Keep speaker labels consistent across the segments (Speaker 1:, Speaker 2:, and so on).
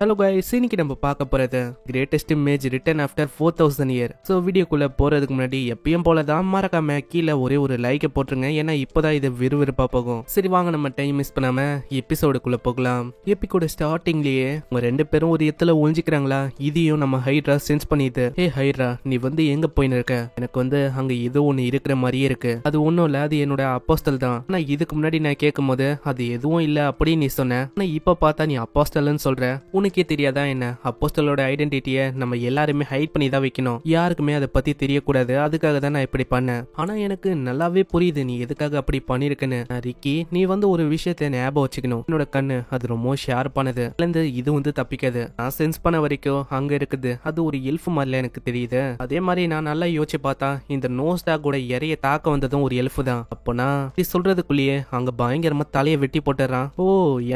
Speaker 1: Hello guys, இன்னைக்கு நம்ம பார்க்க போறது greatest image written after 4000 year. So வீடியோக்குள்ள போறதுக்கு முன்னாடி எப்பயும் போல தான் மறக்காம கீழே ஒரு லைக்கை போட்டுருங்க. ஏன்னா இப்போதான் இது விறுவிறுப்பா போகும். சரி வாங்க நம்ம டைம் மிஸ் பண்ணாம எபிசோடுக்குள்ள போகலாம். எபிசோட ஸ்டார்டிங்லயே உங்க ரெண்டு பேரும் ஒரு இடத்துல ஒழிஞ்சிக்கிறாங்களா, இதையும் நம்ம ஹைட்ரா சென்ஸ் பண்ணிது. ஹே ஹைட்ரா, நீ எங்க போயின்னு இருக்க? எனக்கு அங்க ஏதோ ஒண்ணு இருக்கிற மாதிரியே இருக்கு. அது ஒன்னும் இல்ல, அது என்னோட அப்போஸ்டல் தான். ஆனா இதுக்கு முன்னாடி நான் கேட்கும் போது அது எதுவும் இல்ல அப்படின்னு நீ சொன்ன. ஆனா இப்ப பார்த்தா நீ அப்போஸ்டல்னு சொல்ற. உனக்கே தெரியாதா என்ன? அப்போஸ்டலோட ஐடென்டிட்டியை நம்ம எல்லாருமே ஹைட் பண்ணி தான் வைக்கணும். யாருக்குமே அதை பத்தி தெரியக்கூடாது. அதுக்காக தான் நான் இப்படி பண்ணேன். ஆனா எனக்கு நல்லாவே புரியுது நீ எதுக்காக அப்படி பண்ணிருக்குன்னு. ரிக்கி, நீ ஒரு விஷயத்தை ஞாபகம் வச்சுக்கணும். என்னோட கண்ணு அது ரொம்ப ஷார்ப்பானது. இது தப்பிக்காது. நான் சென்ஸ் பண்ண வரைக்கும் அங்க இருக்குது. அது ஒரு எல்ஃப் மாதிரில எனக்கு தெரியுது. அதே மாதிரி நான் நல்லா யோசிச்சு பார்த்தா இந்த நோஸ் டாகோட இறைய தாக்க வந்ததும் ஒரு எல்ஃப் தான். அப்போனா நீ சொல்றதுக்குள்ளேயே அங்க பயங்கரமா தலையை வெட்டி போட்டுறான். ஓ,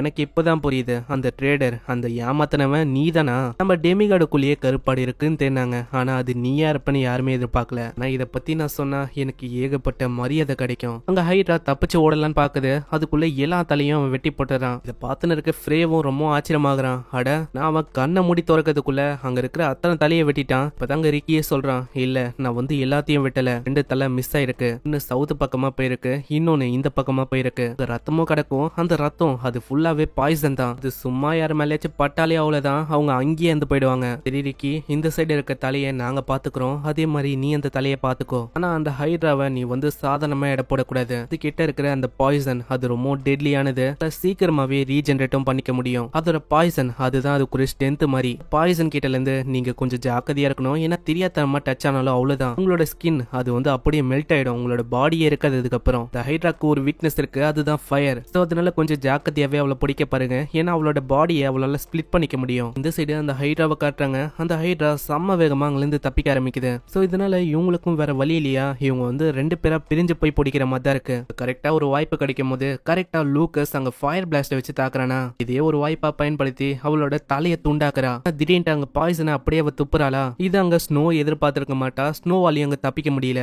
Speaker 1: எனக்கு இப்பதான் புரியுது. அந்த ட்ரேடர், அந்த ஏமாத்தினவன் நீதானா? நம்ம டெமிகாடுக்குள்ளேயே கருப்பாடு இருக்குன்னு தெரிஞ்சாங்க. ஆனா அது நீயா இருப்பன்னு யாருமே எதிர்பார்க்கல. நான் இதை பத்தி நான் சொன்னா எனக்கு ஏகப்பட்ட மரியாதை கிடைக்கும். அங்க ஹைட்ரா தப்பிச்சு ஓடலான்னு பாக்குது. அதுக்குள்ள எல்லா தலையும் அவன் வெட்டி போட்டுறான். இதை பார்த்துன்னு இருக்க ஃப்ரேவும் ரொம்ப ஆச்சரியமாகறான். அட, நான் அவன் கண்ணை மூடி திறக்கிறதுக்குள்ள அங்க இருக்கிற அத்தனை தலையை வெட்டிட்டான். இப்பதாங்க ரிக்கியே சொல்றான், இல்ல நான் எல்லாத்தையும் வெட்டல, ரெண்டு தலை மிஸ் ஆயிருக்கு. இன்னும் சவுத்து பக்கமா போயிருக்கு, இன்னொன்னு இந்த பக்கமா போயிருக்கு. ரத்தமும் கிடக்கும். அந்த ரத்தம் அது ஃபுல்லாவே பாய்சன் தான். அது சும்மா யார் மேலேயாச்சும் பட்டாலே அவ்வளவுதான், அவங்க அங்கேயே இருந்து போயிடுவாங்க. சரி ரிக்கி, இந்த சைடு இருக்க தலையை நாங்க பாத்துக்கிறோம், அதே மாதிரி நீ அந்த தலையை பாத்துக்கோ. ஆனா அந்த ஹைட்ராவை நீ சாதாரணமா எடை போடக்கூடாது. அது கிட்ட இருக்கிற அந்த பாய்சன் அது ரொம்ப டெட்லியானது. சீக்கிரமாவே ரீஜெனரேட்டும் பண்ணிக்க முடியும். அதோட பாய்சன் அதுதான் அதுக்கு ஒரு ஸ்ட்ரென்த் மாதிரி. பாய்சன் கிட்ட இருந்து நீங்க கொஞ்சம் ஜாக்கிரதையா இருக்கணும். ஏன்னா தெரியாதனமா டச் ஆனாலும் அவ்வளவுதான், உங்களோட ஸ்கின் அது அப்படியே மெல்ட் ஆயிடும். உங்களோட பாடியே இருக்காது. அதுக்கப்புறம் இந்த ஹைட்ராக்கு ஒரு வீக்னஸ் இருக்கு, அதுதான் ஃபயர். சோ அதனால கொஞ்சம் ஜாக்கிரதையாவே அவளை பிடிக்க பாருங்க. ஏன்னா அவளோட பாடியை அவளால ஸ்பிளிட் பண்ணிக்க முடியும். இந்த சைடு அந்த ஹைட்ராவை காட்டுறாங்க. அந்த ஹைட்ரா செம்ம வேகமா அங்கிருந்து தப்பிக்க ஆரம்பிக்குது. சோ இதனால இவங்களுக்கும் வேற வழி இல்லையா, இவங்க ரெண்டு பேரா பிரிஞ்சு போய் பிடிக்கிற மாதிரி தான் இருக்கு. கரெக்டா ஒரு வாய்ப்பு கிடைக்கும் போது கரெக்டா லூக்கஸ் அங்க ஃபயர் பிளாஸ்ட வச்சு தாக்குறானா. இதே ஒரு வாய்ப்பா பயன்படுத்தி அவளோட தலையை துண்டாக்குறா. திடீர்னு அங்க பாய்சனை அப்படியே அவ துப்புறாளா. இது அங்க ஸ்னோ எதிர்பார்த்திருக்க மாட்டா. ஸ்னோவாலையும் அங்க தப்பிக்க முடியல.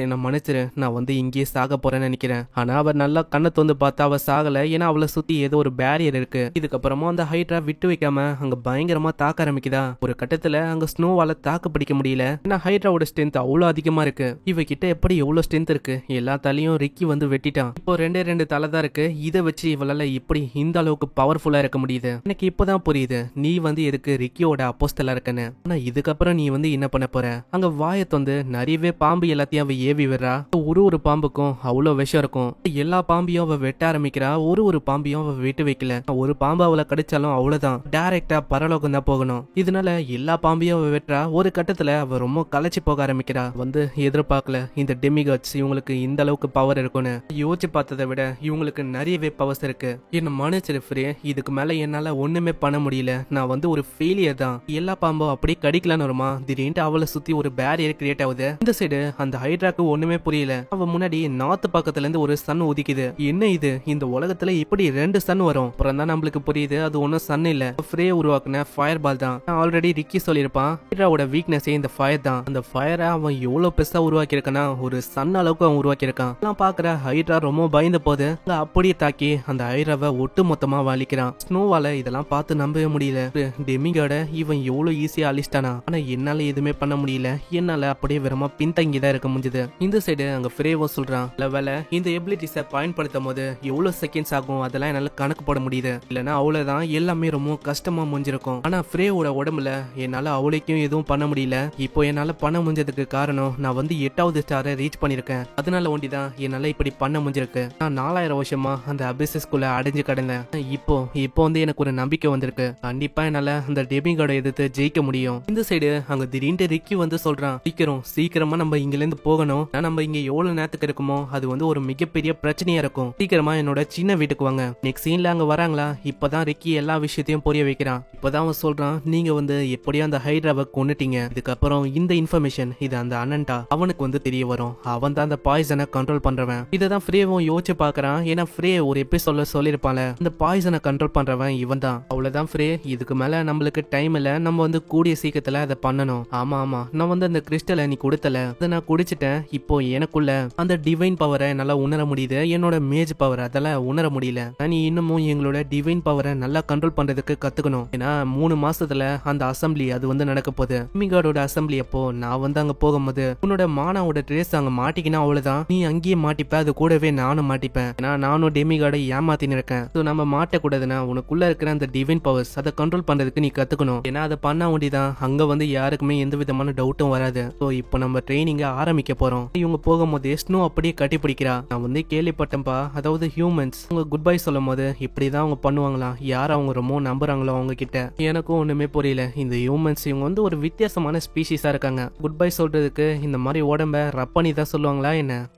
Speaker 1: என்ன மன்னிச்சிரு, நான் இங்கேயே சாக போறேன்னு நினைக்கிறேன். ஆனா அவ நல்லா கண்ணை தொந்து பார்த்தா அவ சாகல. ஏன்னா அவளை சுத்தி ஏதோ ஒரு பேரியர் இருக்கு. இதுக்கப்புறமா அந்த ஹைட்ரா விட்டு வைக்காம அங்க பயங்கரமா தாக்க ஆரம்பிக்குதா. ஒரு கட்டத்துல அங்க ஸ்னோவால தாக்கு பிடிக்க முடியல. ஏன்னா ஹைட்ராவோட ஸ்ட்ரென்த் அவ்வளவு அதிகமா இருக்கு. இவ கிட்ட எப்படி எவ்வளவு ஸ்ட்ரென்த் இருக்கு. எல்லா தலையும் ரிக்கி வெட்டிட்டான். இப்போ ரெண்டு தலை தான் இருக்கு. இதை வச்சு இவளால இப்படி இந்த அளவுக்கு பவர்ஃபுல்லா இருக்க முடியுது. எனக்கு இப்பதான் புரியுது நீ எதுக்கு ரிக்கியோட அப்போஸ்டலா இருக்கன்னு. ஆனா இதுக்கப்புறம் நீ என்ன பண்ண போற? அங்க வாயத்தொந்து நிறையவே பாம்பு எல்லாத்தையும் அவ ஏவி விடுறா. ஒரு பாம்புக்கும் அவ்வளவு விஷம் இருக்கும். எல்லா பாம்பையும் அவ வெட்ட ஆரம்பிக்கிறா. ஒரு பாம்பையும் அவ விட்டு வைக்கல. ஒரு பாம்பு அவளை கடிச்சாலும் அவ்வளவுதான், டைரக்டா பரலோகம் தான் போகணும். இதனால எல்லா பாம்பையும் அவ வெட்டுறா. ஒரு கட்டத்துல அவ ரொம்ப களைச்சு போக ஆரம்பிக்கிறா. எதிர்பார்க்கல இந்த டெமிகாட்ஸ் இவங்களுக்கு இந்த அளவுக்கு பவர் இருக்கும்னு. யோசிச்சு பார்த்ததை விட இவங்களுக்கு நிறையவே பவர்ஸ் இருக்கு. என்ன மன்னிச்சிரு ஃப்ரே, இதுக்கு மேல என்னால ஒண்ணுமே பண்ண முடியல. நான் ஒரு ஃபெயிலியர் தான். எல்லா பாம்பும் அப்படியே கடிக்கலான்னு வருமா, திடீர்னு அவளை சுத்தி ஒரு பேரியர் கிரியேட் ஆகுது. இந்த சைடு அந்த ஹைட்ராக்கு ஒண்ணுமே புரியல. அவ முன்னாடி நார்த் பக்கத்துல இருந்து ஒரு சன் உதிக்குது. என்ன இது, இந்த உலகத்துல இப்படி ரெண்டு சன் வரும்? அப்புறம் தான் நம்மளுக்கு புரியுது அது ஒன்னும் சன் இல்ல, ஃப்ரே உருவாக்குன ஃபயர் பால் தான். ஆல்ரெடி ரிக்கி சொல்லிருப்பான் ஹைட்ராவோட வீக்னஸே இந்த ஃபயர் தான். அந்த ஃபயரை அவன் எவ்வளவு பெருசா உருவாக்கி இருக்கானா, ஒரு சன் அளவுக்கு அவன் உருவாக்கி இருக்கான். பாக்குற ஹைட்ரா ரொம்ப பயந்த போது அப்படியே தாக்கி அந்த ஹைட்ராவை ஒட்டு மொத்தமா வலிக்கிறான். ஸ்னோவால இதெல்லாம் பார்த்து நம்பவே முடியல. டெமிகாட இவன் எவ்வளவு ஈஸியா அழிச்சிட்டானா. ஆனா என்னால எதுவுமே பண்ண முடியல. என்னால அப்படியே வெறுமா பின்தங்கிதான் இருக்க முடிஞ்சது. இந்த சைடு அங்க ஃப்ரேவோ சொல்றான், வேலை இந்த எபிலிட்டிஸை பயன்படுத்தும் போது எவ்வளவு செகண்ட்ஸ் ஆகும் அதெல்லாம் என்னால கணக்கு போட முடியுது. இல்லைன்னா அவ்வளவுதான், எல்லாமே ரொம்ப கஷ்டமா முடிஞ்சிருக்கும். ஆனா ஃப்ரேவோட உடம்புல என்னால அவளைக்கும் எதுவும் பண்ண முடியல. இப்போ என்னால பண்ண முடிஞ்சதுக்கு காரணம் நான் 8வது ஸ்டாரை ரீச் பண்ணிருக்கேன். அதனால ஒண்டிதான் என்னால இப்படி பண்ண முடிஞ்சிருக்கு. நான் 4000 வருஷமா அந்த அபிசஸ்குள்ள அடைஞ்சு கிடந்தேன். இப்போ எனக்கு ஒரு நம்பிக்கை வந்திருக்கு. கண்டிப்பா என்னால அந்த டெமிகாட எதிர்த்து ஜெயிக்க முடியும். இந்த சைடு அங்க திடீர்னு ரிக்கி சொல்றான், சீக்கிரமா நம்ம இங்க இருந்து போகணும். நம்ம இங்க எவ்வளவு நேரத்துக்கு இருக்குமோ அது ஒரு மிகப்பெரிய பிரச்சனையா இருக்கும். சீக்கிரமா என்னோட சின்ன வீட்டுக்கு வாங்க. நெக்ஸ்ட் சீன்ல அங்க வராங்களா. இப்பதான் ரிக்கி எல்லா விஷயத்தையும் புரிய வைக்கிறான். இப்பதான் அவன் சொல்றான், நீங்க எப்படியோ அந்த ஹைட்ராவை கொன்னுட்டீங்க. இதுக்கப்புறம் இந்த இன்ஃபர்மேஷன் இது அந்த அனண்டா அவனுக்கு தெரிய வரும். அவன் தான் அந்த பாய்சனை கண்ட்ரோல் பண்றவன். இதான் ஃப்ரேவும் யோசிச்சு பாக்குறான். ஏன்னா ஃப்ரே ஒரு எபிசோட்ல சொல்லிருப்பால, இந்த பாய்சனை கண்ட்ரோல் பண்றவன் இவன் தான். அவ்வளவுதான் ஃப்ரே, இதுக்கு மேல நம்மளுக்கு டைம் இல்ல. நம்ம கூடிய சீக்கிரத்துல அதை பண்ணணும். ஆமா நான் அந்த கிறிஸ்டலை நீ கொடுத்தல, அதை நான் குடிச்சிட்டேன். இப்போ எனக்குள்ள அந்த டிவைன் பவரை நல்லா உணர முடியுது. என்னோட மேஜ் பவர் அதெல்லாம் உணர முடியல. நீ இன்னமும் எங்களோட டிவைன் பவரை நல்லா கண்ட்ரோல் பண்றதுக்கு கத்துக்கணும். ஏன்னா 3 மாசத்துல அந்த அசம்பிளி அது வந்து நடக்க போகுது. டெமிகாடோட அசம்பிளி அப்போ நான் வந்து அங்க போகும்போது உன்னோட மானாவோட ட்ரெஸ் அங்க மாட்டிக்கினா அவ்வளவுதான், நீ அங்கேயே மாட்டிப்ப, அது கூடவே நானும் மாட்டிப்பேன். ஏன்னா நானும் டெமிகாடை ஏமாத்தின்னு இருக்கேன். ஸோ நம்ம மாட்டக்கூடாதுன்னா உனக்குள்ள இருக்கிற அந்த டிவைன் பவர்ஸ் அதை கண்ட்ரோல் பண்றதுக்கு நீ கத்துக்கணும். ஏன்னா அதை பண்ண வேண்டிதான் அங்க வந்து யாருக்குமே எந்த விதமான டவுட்டும் வராது. ஸோ இப்போ நம்ம ட்ரைனிங்க ஆரம்பிக்க போறோம். இவங்க போகும்போது ஸ்னோ அப்படியே கட்டி பிடிக்கிறா. நான் வந்து கேள்விப்பட்டேன்ப்பா, அதாவது ஹியூமன்ஸ் அவங்க குட் பை சொல்லும் போது இப்படிதான் அவங்க பண்ணுவாங்களாம். யார் அவங்க ரொம்ப நம்புறாங்களோ அவங்க கிட்ட. எனக்கும் ஒண்ணுமே புரியல. இந்த ஹியூமன்ஸ் இவங்க வந்து ஒரு வித்தியாசமான ஸ்பீஷிஸா இருக்காங்க. குட் பை சொல்றதுக்கு இந்த மாதிரி உடம்ப ரப் பண்ணி தான் சொல்லுவாங்களா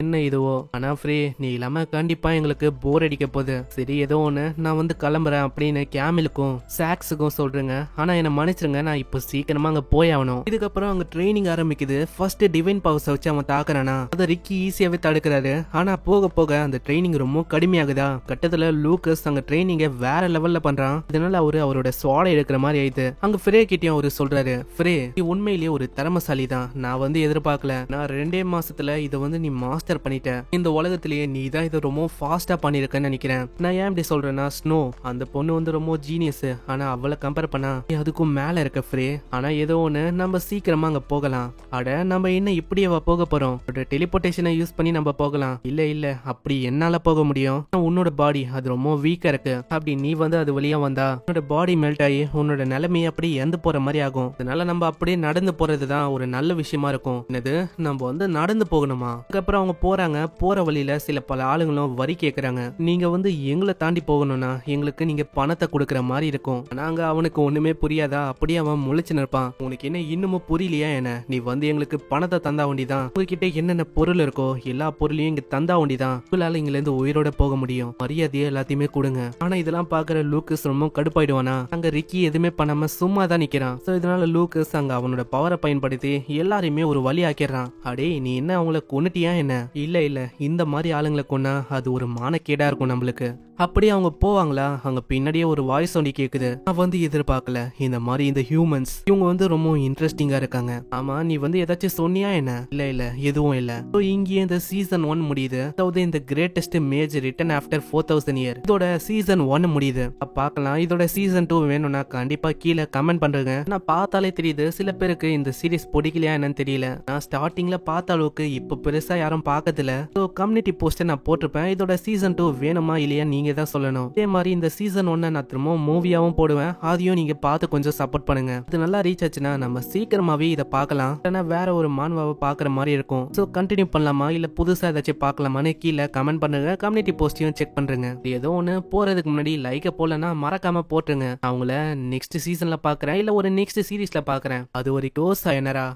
Speaker 1: என்ன இதுவோ. ஆனா ஃப்ரீ நீ இல்லாம கண்டிப்பா எங்களுக்கு போர் அடிக்க போகுது. சரி ஏதோ ஒண்ணு நான் வந்து கிளம்புறேன் அப்படின்னு கேமிலுக்கும் சாக்ஸுக்கும் சொல்றேங்க. ஆனா என்ன மன்னிச்சிருங்க, நான் இப்போ சீக்கிரமா அங்க போய் ஆகணும். இதுக்கப்புறம் அங்க ட்ரைனிங் ஆரம்பிக்குது. ஃபர்ஸ்ட் டிவைன் பவர்ஸ் வச்சு அவன் தாக்குறானா அதை ரிக்கி ஈஸியாவே தடுக்கிறாரு. ஆனா போக போக அந்த ட்ரைனிங் ரொம்ப கடுமையாகுதா. கட்டத்துல லூக்கஸ் அங்க ட்ரைனிங்க வேற லெவல்ல பண்றான். இதனால அவரோட சுவாடை எடுக்கிற மாதிரி ஆயிடுது. அங்க ஃப்ரே கிட்டயும் அவரு சொல்றாரு, ஃப்ரே நீ உண்மையிலேயே ஒரு திறமசாலி தான். நான் வந்து எதிர்பார்க்கல. நான் 2 மாசத்துல இதை வந்து நீ மாஸ்டர் பண்ணிட்ட. இந்த உலகத்திலேயே நீ தான் இதை ரொம்ப ஃபாஸ்டா பண்ணிருக்கன்னு நினைக்கிறேன். நான் ஏன் இப்படி சொல்றேன்னா, ஸ்னோ அந்த பொண்ணு வந்து ரொம்ப ஜீனியஸ். ஆனா அவளை கம்பேர் பண்ணா நீ அதுக்கும் மேல இருக்க ஃப்ரே. ஆனா ஏதோ ஒண்ணு நம்ம சீக்கிரமா அங்க போகலாம். அட நம்ம என்ன இப்படியே போக போறோம்? டெலிபோர்டேஷனை யூஸ் பண்ணி நம்ம போகலாம். இல்ல அப்படி என்னால போக முடியும். உன்னோட பாடி அது ரொம்ப வீக்கா இருக்கு. அப்படி நீ வந்து அது வழியா வந்தா உன்னோட பாடி மெல்ட் ஆகி உன்னோட நிலைமையை அப்படி இறந்து போற மாதிரி ஆகும். அதனால நம்ம அப்படியே நடந்து போறதுதான் ஒரு நல்ல விஷயமா இருக்கும். என்னது நம்ம வந்து நடந்து போகணுமா? அதுக்கப்புறம் அவங்க போறாங்க. போற வழியில சில பல ஆளுங்களும் வரி கேக்குறாங்க. நீங்க வந்து எங்களை தாண்டி போகணும்னா எங்களுக்கு நீங்க பணத்தை கொடுக்கற மாதிரி இருக்கும். ஆனாங்க அவனுக்கு ஒண்ணுமே புரியாதா. அப்படியே அவன் முழிச்சு நிற்பான். உனக்கு என்ன இன்னமும் புரியலையா நீ வந்து எங்களுக்கு பணத்தை தந்தா வேண்டிதான். உங்ககிட்ட என்னென்ன பொருள் இருக்கோ எல்லா பொருளையும் இங்க தந்தா வேண்டிதான். உங்களால இங்க இருந்து உயிரோட போக முடியும். மரியாதையை எல்லாத்தையுமே கொடுங்க. ஆனா இதெல்லாம் பாக்குற லூக்கஸ் ரொம்ப கடுப்பாயிடுவானா. அங்க ரிக்கி எதுவுமே பண்ணாம சும்மா தான் நிக்கிறான். சோ இதனால லூக்கஸ் அங்க அவனோட பவரை பயன்படுத்தி எல்லாரையுமே ஒரு வழி ஆக்கிடுறான். அடே நீ என்ன அவங்கள கொன்னுட்டியா இல்ல இந்த மாதிரி ஆளுங்களை கொன்னா அது ஒரு மானக்கேடா இருக்கும் நம்மளுக்கு. அப்படியே அவங்க போவாங்களா. அங்க பின்னாடியே ஒரு வாய்ஸ் ஒண்டி கேக்குது. நான் வந்து எதிர்பார்க்கல இந்த மாதிரி இந்த ஹியூமன்ஸ் இவங்க வந்து ரொம்ப இன்ட்ரெஸ்டிங்கா இருக்காங்க. ஆமா நீ வந்து ஏதாச்சும் சொன்னியா இல்ல எதுவும் இல்ல. இங்கே இந்த சீசன் 1 முடியுது. அதாவது இந்த கிரேட்டஸ்ட் மேஜ் ரிட்டன் ஆஃப்டர் 4000 இயர் இதோட சீசன் 1 முடியுது. பார்க்கலாம். இதோட சீசன் 2 வேணும்னா கண்டிப்பா கீழே கமெண்ட் பண்றேங்க. நான் பார்த்தாலே தெரியுது சில பேருக்கு இந்த சீரிஸ் பிடிக்கலையா என்னன்னு தெரியல. நான் ஸ்டார்டிங்ல பார்த்த அளவுக்கு இப்ப பெருசா யாரும் பார்க்கறதில்ல. கம்யூனிட்டி போஸ்ட் நான் போட்டிருப்பேன். இதோட சீசன் 2 வேணுமா இல்லையா நீங்க தான் சொல்லணும். இதே மாதிரி இந்த சீசன் 1 நான் திரும்ப மூவியாவும் போடுவேன். அதையும் நீங்க பார்த்து கொஞ்சம் சப்போர்ட் பண்ணுங்க. இது நல்லா ரீச் ஆச்சுன்னா நம்ம சீக்கிரமாவே இதை பார்க்கலாம். இல்லைன்னா வேற ஒரு மான்வாவை பார்க்குற மாதிரி இருக்கும். ஸோ கண்டினியூ பண்ணலாமா இல்ல புதுசா ஏதாச்சும் பார்க்கலாமான்னு கீழே கமெண்ட் பண்ணுங்க. கம்யூனிட்டி போஸ்டையும் செக் பண்றேங்க. ஏதோ ஒன்று போறதுக்கு முன்னாடி லைக்கை போடலன்னா மறக்காம போட்டுருங்க. அவங்கள நெக்ஸ்ட் சீசன்ல பார்க்குறேன் இல்ல ஒரு நெக்ஸ்ட் சீரீஸ்ல பார்க்குறேன். அது வரைக்கும் sayonara.